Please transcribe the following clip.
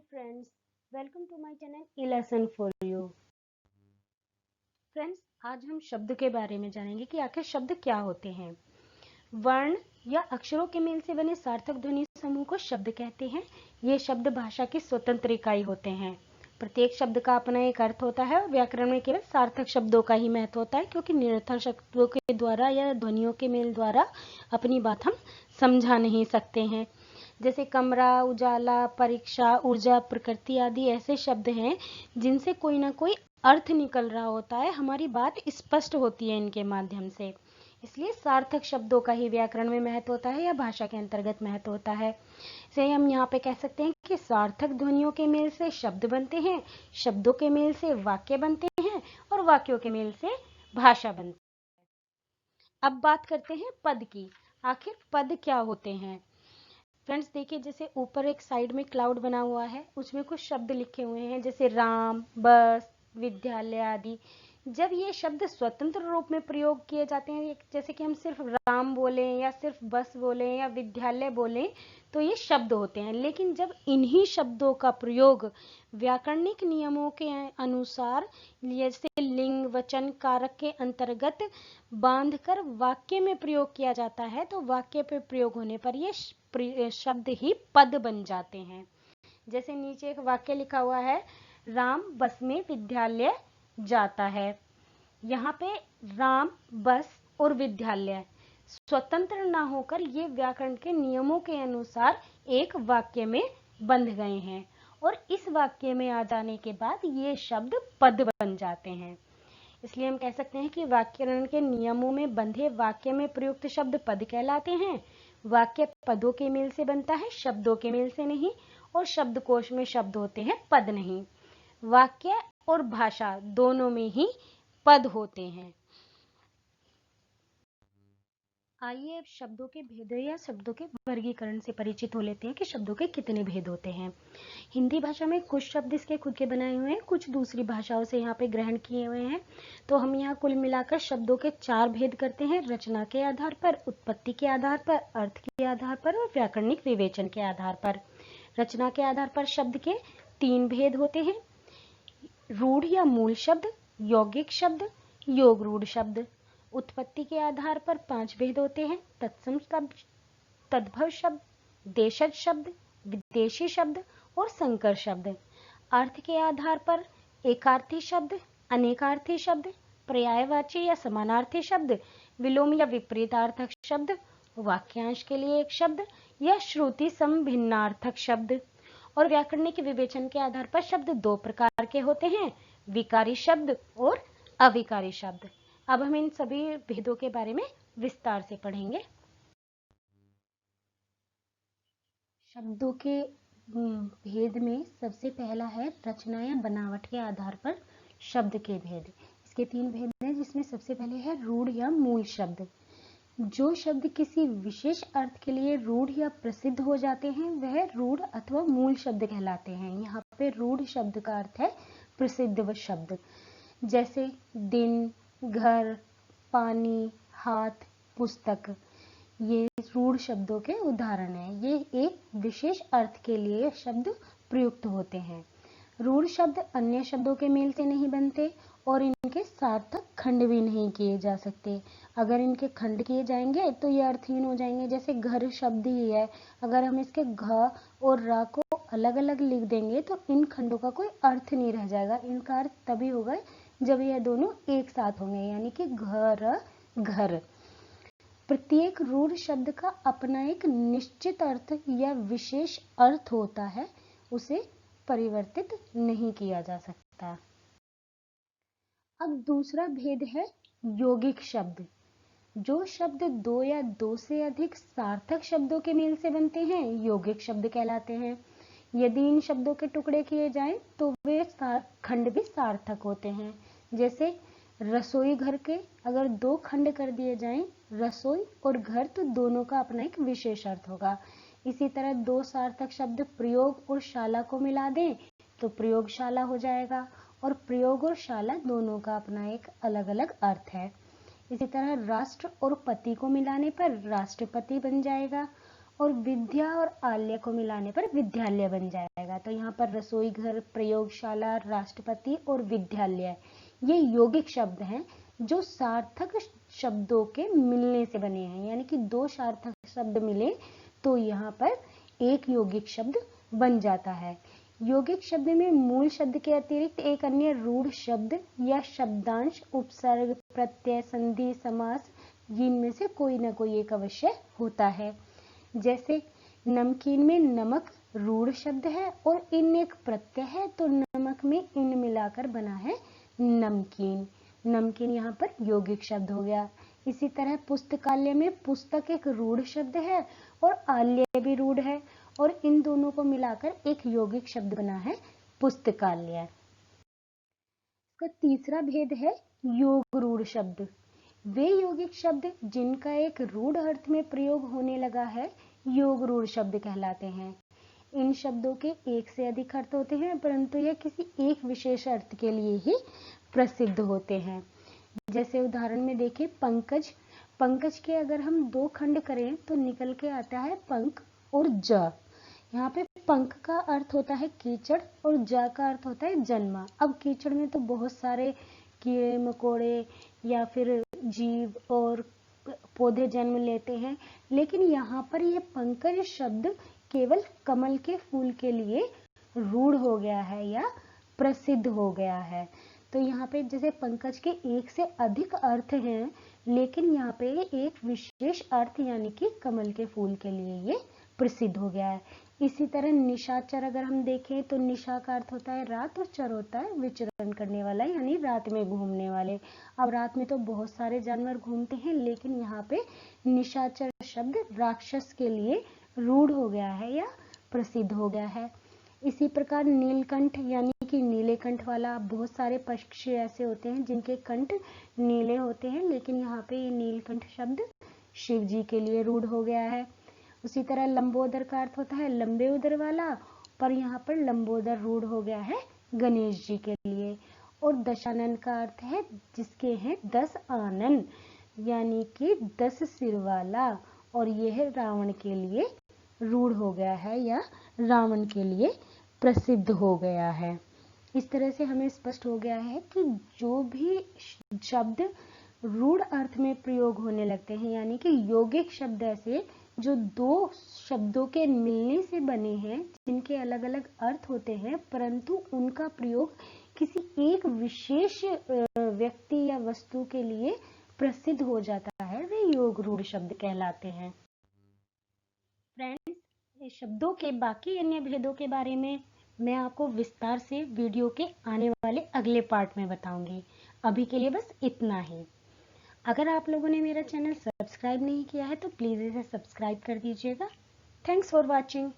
friends, welcome to my channel E Lesson for You। Friends, आज हम शब्द के बारे में जानेंगे कि आखिर शब्द क्या होते हैं। वर्ण या अक्षरों के मेल से बने सार्थक ध्वनि समूह को शब्द कहते हैं। ये शब्द भाषा की स्वतंत्र इकाई होते हैं। प्रत्येक शब्द का अपना एक अर्थ होता है और व्याकरण में केवल सार्थक शब्दों का ही महत्व होता है, क्योंकि निरर्थक शब्दों के द्वारा या ध्वनियों के मेल द्वारा अपनी बात हम समझा नहीं सकते हैं। जैसे कमरा, उजाला, परीक्षा, ऊर्जा, प्रकृति आदि ऐसे शब्द हैं जिनसे कोई ना कोई अर्थ निकल रहा होता है, हमारी बात स्पष्ट होती है इनके माध्यम से। इसलिए सार्थक शब्दों का ही व्याकरण में महत्व होता है या भाषा के अंतर्गत महत्व होता है। इसे हम यहाँ पे कह सकते हैं कि सार्थक ध्वनियों के मेल से शब्द बनते हैं, शब्दों के मेल से वाक्य बनते हैं और वाक्यों के मेल से भाषा बनती है। अब बात करते हैं पद की। आखिर पद क्या होते हैं। फ्रेंड्स देखिए, जैसे ऊपर एक साइड में क्लाउड बना हुआ है, उसमें कुछ शब्द लिखे हुए हैं जैसे राम, बस, विद्यालय आदि। जब ये शब्द स्वतंत्र रूप में प्रयोग किए जाते हैं, जैसे कि हम सिर्फ राम बोलें या सिर्फ बस बोलें या विद्यालय बोलें, तो ये शब्द होते हैं। लेकिन जब इन्हीं शब्दों का प्रयोग व्याकरणिक नियमों के अनुसार, जैसे लिंग, वचन, कारक के अंतर्गत बांधकर वाक्य में प्रयोग किया जाता है, तो वाक्य पे प्रयोग होने पर ये शब्द ही पद बन जाते हैं। जैसे नीचे एक वाक्य लिखा हुआ है, राम बस में विद्यालय जाता है। यहाँ पे राम, बस और विद्यालय स्वतंत्र ना होकर ये व्याकरण के नियमों के अनुसार एक वाक्य में बंध गए हैं और इस वाक्य में आ जाने के बाद ये शब्द पद बन जाते हैं। इसलिए हम कह सकते हैं कि व्याकरण के नियमों में बंधे वाक्य में प्रयुक्त शब्द पद कहलाते हैं। वाक्य पदों के मेल से बनता है, शब्दों के मेल से नहीं, और शब्दकोश में शब्द होते हैं, पद नहीं। वाक्य और भाषा दोनों में ही पद होते हैं। आइए अब शब्दों के भेद या शब्दों के वर्गीकरण से परिचित हो लेते हैं कि शब्दों के कितने भेद होते हैं। हिंदी भाषा में कुछ शब्द इसके खुद के बनाए हुए हैं, कुछ दूसरी भाषाओं से यहाँ पे ग्रहण किए हुए हैं। तो हम यहाँ कुल मिलाकर शब्दों के 4 भेद करते हैं: रचना के आधार पर, उत्पत्ति के आधार पर, अर्थ के आधार पर और व्याकरणिक विवेचन के आधार पर। रचना के आधार पर शब्द के 3 भेद होते हैं: रूढ़ या मूल शब्द, यौगिक शब्द, योग रूढ़ शब्द। उत्पत्ति के आधार पर 5 भेद होते हैं: तत्सम शब्द, तद्भव शब्द, देशज शब्द, विदेशी शब्द और संकर शब्द। अर्थ के आधार पर एकार्थी शब्द, अनेकार्थी शब्द, पर्यायवाची या समानार्थी शब्द, विलोम या विपरीतार्थक शब्द, वाक्यांश के लिए एक शब्द या श्रुति समभिन्नार्थक शब्द। और व्याकरणिक विवेचन के आधार पर शब्द 2 प्रकार के होते हैं: विकारी शब्द और अविकारी शब्द। अब हम इन सभी भेदों के बारे में विस्तार से पढ़ेंगे। शब्दों के भेद में सबसे पहला है रचना या बनावट के आधार पर शब्द के भेद। इसके 3 भेद हैं, जिसमें सबसे पहले है रूढ़ या मूल शब्द। जो शब्द किसी विशेष अर्थ के लिए रूढ़ या प्रसिद्ध हो जाते हैं, वह रूढ़ अथवा मूल शब्द कहलाते हैं। यहाँ पे रूढ़ शब्द का अर्थ है प्रसिद्ध शब्द। जैसे दिन, घर, पानी, हाथ, पुस्तक, ये रूढ़ शब्दों के उदाहरण हैं। ये एक विशेष अर्थ के लिए शब्द प्रयुक्त होते हैं। रूढ़ शब्द अन्य शब्दों के मेल से नहीं बनते और इनके सार्थक खंड भी नहीं किए जा सकते। अगर इनके खंड किए जाएंगे तो ये अर्थहीन हो जाएंगे। जैसे घर शब्द ही है, अगर हम इसके घ और र को अलग अलग लिख देंगे तो इन खंडों का कोई अर्थ नहीं रह जाएगा। इनका अर्थ तभी होगा जब यह दोनों एक साथ होंगे, यानी कि घर, घर। प्रत्येक रूढ़ शब्द का अपना एक निश्चित अर्थ या विशेष अर्थ होता है, उसे परिवर्तित नहीं किया जा सकता। अब दूसरा भेद है यौगिक शब्द। जो शब्द 2 या 2 से अधिक सार्थक शब्दों के मेल से बनते हैं, यौगिक शब्द कहलाते हैं। यदि इन शब्दों के टुकड़े किए जाएं तो वे खंड भी सार्थक होते हैं। जैसे रसोई घर के अगर 2 खंड कर दिए जाएं, रसोई और घर, तो दोनों का अपना एक विशेष अर्थ होगा। इसी तरह 2 सार्थक शब्द प्रयोग और शाला को मिला दें तो प्रयोगशाला हो जाएगा, और प्रयोग और शाला दोनों का अपना एक अलग अलग अर्थ है। इसी तरह राष्ट्र और पति को मिलाने पर राष्ट्रपति बन जाएगा, और विद्या और आल्य को मिलाने पर विद्यालय बन जाएगा। तो यहाँ पर रसोई घर, प्रयोगशाला, राष्ट्रपति और विद्यालय ये यौगिक शब्द हैं जो सार्थक शब्दों के मिलने से बने हैं, यानी कि दो सार्थक शब्द मिले तो यहाँ पर एक यौगिक शब्द बन जाता है। यौगिक शब्द में मूल शब्द के अतिरिक्त एक अन्य रूढ़ शब्द या शब्दांश, उपसर्ग, प्रत्यय, संधि, समास जिनमें से कोई ना कोई एक अवश्य होता है। जैसे नमकीन में नमक रूढ़ शब्द है और इन एक प्रत्यय है, तो नमक में इन मिलाकर बना है नमकीन। नमकीन यहाँ पर यौगिक शब्द हो गया। इसी तरह पुस्तकालय में पुस्तक एक रूढ़ शब्द है और आल्य भी रूढ़ है, और इन दोनों को मिलाकर एक यौगिक शब्द बना है पुस्तकालय। इसका तीसरा भेद है योग रूढ़ शब्द। वे यौगिक शब्द जिनका एक रूढ़ अर्थ में प्रयोग होने लगा है योग रूढ़ शब्द कहलाते हैं। इन शब्दों के एक से अधिक अर्थ होते हैं, परंतु यह किसी एक विशेष अर्थ के लिए ही प्रसिद्ध होते हैं। जैसे उदाहरण में देखें पंकज। पंकज के अगर हम दो खंड करें तो निकल के आता है पंक और ज। यहाँ पे पंख का अर्थ होता है कीचड़ और जा का अर्थ होता है जन्मा। अब कीचड़ में तो बहुत सारे कीड़े मकोड़े या फिर जीव और पौधे जन्म लेते हैं, लेकिन यहाँ पर ये पंकज शब्द केवल कमल के फूल के लिए रूढ़ हो गया है या प्रसिद्ध हो गया है। तो यहाँ पे जैसे पंकज के एक से अधिक अर्थ हैं, लेकिन यहाँ पे एक विशेष अर्थ यानी कि कमल के फूल के लिए ये प्रसिद्ध हो गया है। इसी तरह निशाचर अगर हम देखें तो निशा का अर्थ होता है रात और चर होता है विचरण करने वाला, यानी रात में घूमने वाले। अब रात में तो बहुत सारे जानवर घूमते हैं, लेकिन यहाँ पे निशाचर शब्द राक्षस के लिए रूढ़ हो गया है या प्रसिद्ध हो गया है। इसी प्रकार नीलकंठ यानी कि नीले कंठ वाला, बहुत सारे पक्षी ऐसे होते हैं जिनके कंठ नीले होते हैं, लेकिन यहाँ पे ये नीलकंठ शब्द शिव जी के लिए रूढ़ हो गया है। उसी तरह लंबोदर का अर्थ होता है लंबे उदर वाला, पर यहाँ पर लंबोदर रूढ़ हो गया है गणेश जी के लिए। और दशानन का अर्थ है जिसके हैं 10 आनन, यानी कि 10 सिर वाला, और यह रावण के लिए रूढ़ हो गया है या रावण के लिए प्रसिद्ध हो गया है। इस तरह से हमें स्पष्ट हो गया है कि जो भी शब्द रूढ़ अर्थ में प्रयोग होने लगते हैं, यानी कि यौगिक शब्द ऐसे जो दो शब्दों के मिलने से बने हैं, जिनके अलग अलग अर्थ होते हैं, परंतु उनका प्रयोग किसी एक विशेष व्यक्ति या वस्तु के लिए प्रसिद्ध हो जाता है, वे योग रूढ़ शब्द कहलाते हैं। फ्रेंड्स, शब्दों के बाकी अन्य भेदों के बारे में मैं आपको विस्तार से वीडियो के आने वाले अगले पार्ट में बताऊंगी। अभी के लिए बस इतना ही। अगर आप लोगों ने मेरा चैनल सब्सक्राइब नहीं किया है तो प्लीज़ इसे सब्सक्राइब कर दीजिएगा। Thanks for watching.